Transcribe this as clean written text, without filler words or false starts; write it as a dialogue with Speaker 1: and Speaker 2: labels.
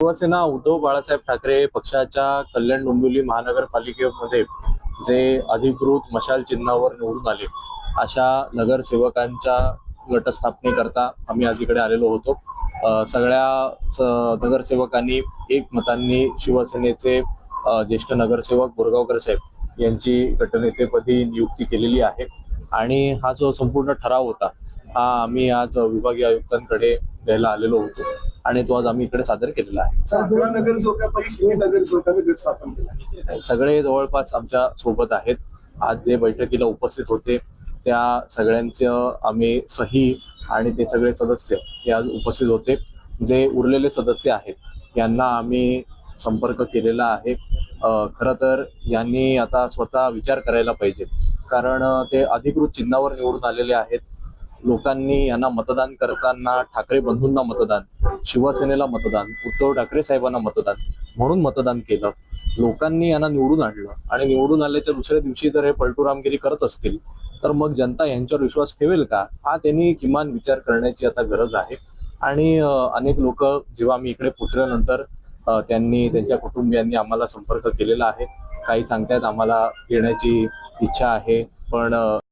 Speaker 1: शिवसेना उद्धव बाळासाहेब ठाकरे पक्षाच्या कल्याण डोंबिवली महानगरपालिकेमध्ये जे अधिकृत मशाल चिन्हावर निवडून आले अशा नगरसेवकांच्या गटस्थापनेकरता आम्ही आज इकडे आलेलो होतो। सगळ्या नगरसेवकांनी एकमतांनी शिवसेनेचे ज्येष्ठ नगरसेवक बोरगावकर साहेब यांची गटनेतेपदी नियुक्ती केलेली आहे आणि हा जो संपूर्ण ठराव होता हा आम्ही आज विभागीय आयुक्तांकडे द्यायला आलेलो होतो आणि तो आज आम्ही इकडे सादर केलेला आहे। सगळे जवळपास आमच्या सोबत आहेत। आज जे बैठकीला उपस्थित होते त्या सगळ्यांचं आम्ही सही आणि ते सगळे सदस्य हे आज उपस्थित होते। जे उरलेले सदस्य आहेत यांना आम्ही संपर्क केलेला आहे। खरं तर यांनी आता स्वतः विचार करायला पाहिजे, कारण ते अधिकृत चिन्हावर निवडून आलेले आहेत। लोकांनी यांना मतदान करताना ठाकरे बंधूंना मतदान, शिवसेनेला मतदान, उद्धव ठाकरे साहेबांना मतदान म्हणून मतदान केलं। लोकांनी यांना निवडून आणलं आणि निवडून आल्याच्या दुसऱ्या दिवशी जर हे पलटूरामगिरी करत असतील तर मग जनता यांच्यावर विश्वास ठेवेल का, हा त्यांनी किमान विचार करण्याची आता गरज आहे। आणि अनेक लोक जेव्हा आम्ही इकडे पोहोचल्यानंतर त्यांनी त्यांच्या कुटुंबियांनी आम्हाला संपर्क केलेला आहे। काही सांगतायत आम्हाला येण्याची इच्छा आहे, पण